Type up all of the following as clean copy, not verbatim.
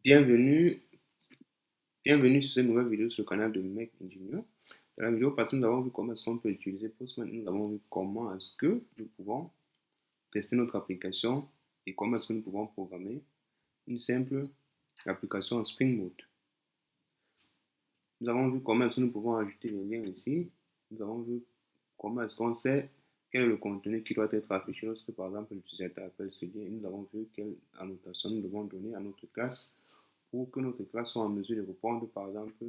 Bienvenue, bienvenue sur cette nouvelle vidéo sur le canal de Mec Engineer. Dans la vidéo passée, nous avons vu comment est-ce qu'on peut utiliser Postman. Nous avons vu comment est-ce que nous pouvons tester notre application et comment est-ce que nous pouvons programmer une simple application en Spring Boot. Nous avons vu comment est-ce que nous pouvons ajouter les liens ici. Nous avons vu comment est-ce qu'on sait quel est le contenu qui doit être affiché lorsque, par exemple, l'utilisateur appelle ce lien. Nous avons vu quelle annotation nous devons donner à notre classe pour que notre classe soit en mesure de répondre, par exemple,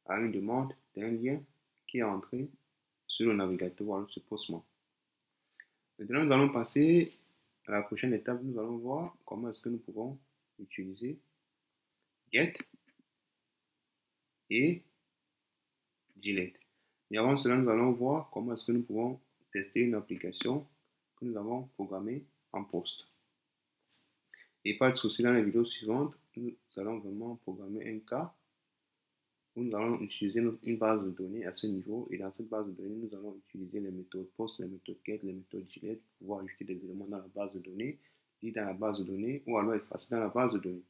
à une demande d'un lien qui est entré sur le navigateur ou alors sur Postman. Maintenant, nous allons passer à la prochaine étape. Nous allons voir comment est-ce que nous pouvons utiliser get et delete. Mais avant cela, nous allons voir comment est-ce que nous pouvons tester une application que nous avons programmée en post. Et pas de souci, dans les vidéos suivantes, nous allons vraiment programmer un cas où nous allons utiliser une base de données à ce niveau. Et dans cette base de données, nous allons utiliser les méthodes post, les méthodes get, les méthodes delete pour pouvoir ajouter des éléments dans la base de données, lire dans la base de données ou alors effacer dans la base de données.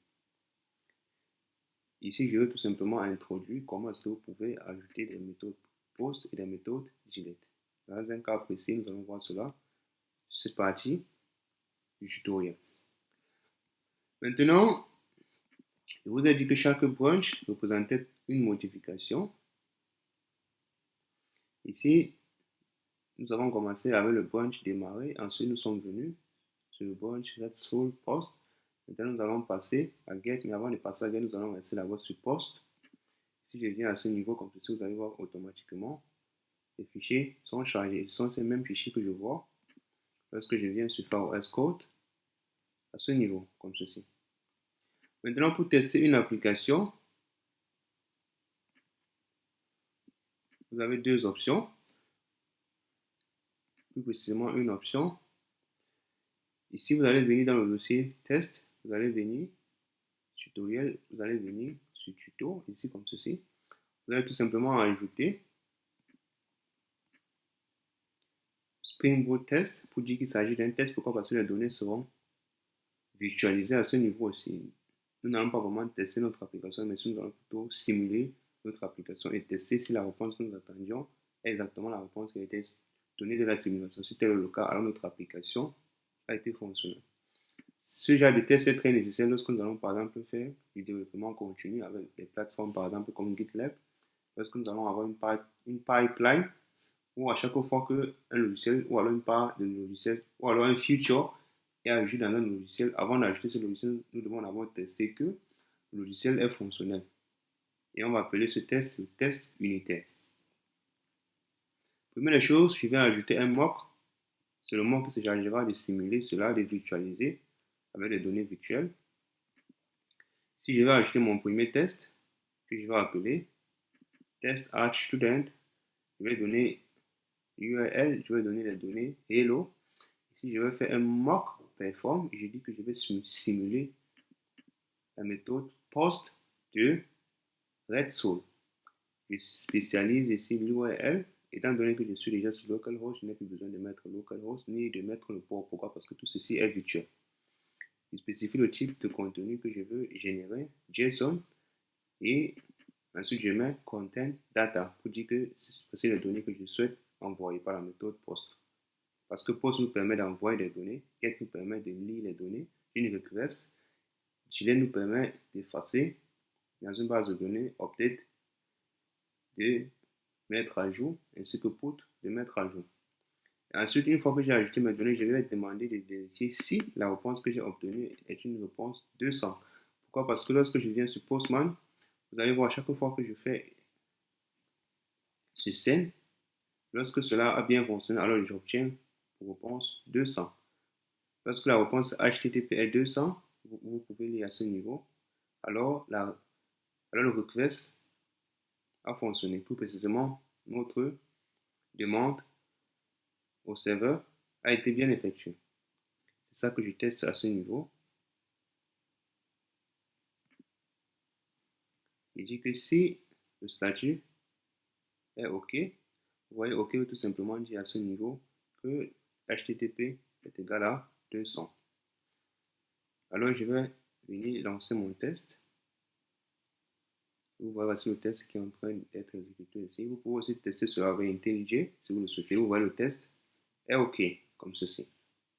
Ici, je vais tout simplement introduire comment est-ce que vous pouvez ajouter des méthodes post et des méthodes delete. Dans un cas précis, nous allons voir cela sur cette partie du tutoriel. Maintenant, je vous ai dit que chaque branch représentait une modification. Ici, nous avons commencé avec le branch démarré. Ensuite, nous sommes venus sur le branch RESTful post. Maintenant, nous allons passer à get. Mais avant de passer à get, nous allons rester là-bas sur post. Si je viens à ce niveau, comme ceci, vous allez voir automatiquement, les fichiers sont chargés. Ce sont ces mêmes fichiers que je vois lorsque je viens sur VS Code à ce niveau, comme ceci. Maintenant, pour tester une application, vous avez deux options. Plus précisément, une option. Ici, vous allez venir dans le dossier test. Vous allez venir tutoriel. Vous allez venir sur tuto, ici comme ceci. Vous allez tout simplement ajouter Spring Boot Test pour dire qu'il s'agit d'un test. Pourquoi? Parce que les données seront virtualisées à ce niveau aussi. Nous n'allons pas vraiment tester notre application, mais nous allons plutôt simuler notre application et tester si la réponse que nous attendions est exactement la réponse qui a été donnée de la simulation. Si tel est le cas, alors notre application a été fonctionnelle. Ce genre de test est très nécessaire lorsque nous allons par exemple faire du développement continu avec des plateformes par exemple comme GitLab, lorsque nous allons avoir une pipeline où à chaque fois qu'un logiciel ou alors une part de logiciel ou alors un feature est ajouté dans un logiciel, avant d'ajouter ce logiciel, nous devons d'abord tester que le logiciel est fonctionnel. Et on va appeler ce test le test unitaire. Première chose, je vais ajouter un mock. C'est le mock qui se chargera de simuler cela, de virtualiser avec les données virtuelles. Si je vais ajouter mon premier test, que je vais appeler test arch student, je vais donner URL, je vais donner les données hello. Si je vais faire un mock perform, je dis que je vais simuler la méthode post de RESTful. Je spécialise ici l'URL. Étant donné que je suis déjà sur localhost, je n'ai plus besoin de mettre localhost ni de mettre le port. Pourquoi? Parce que tout ceci est virtuel. Je spécifie le type de contenu que je veux générer, JSON, et ensuite je mets content data pour dire que c'est les données que je souhaite envoyer par la méthode post. Parce que post nous permet d'envoyer des données, get nous permet de lire les données, une request, delete nous permet d'effacer, dans une base de données, update de mettre à jour, ainsi que put de mettre à jour. Et ensuite, une fois que j'ai ajouté mes données, je vais demander de vérifier si la réponse que j'ai obtenue est une réponse 200. Pourquoi? Parce que lorsque je viens sur Postman, vous allez voir, chaque fois que je fais ce send, lorsque cela a bien fonctionné, alors j'obtiens pour réponse 200. Lorsque la réponse HTTP est 200, vous pouvez lire à ce niveau, alors le request a fonctionné. Plus précisément, notre demande au serveur a été bien effectuée. C'est ça que je teste à ce niveau. Il dit que si le statut est OK, vous voyez OK tout simplement dit à ce niveau que HTTP est égal à 200. Alors je vais venir lancer mon test. Vous voyez voici le test qui est en train d'être exécuté ici. Vous pouvez aussi tester cela avec IntelliJ si vous le souhaitez. Vous voyez le test est OK, comme ceci.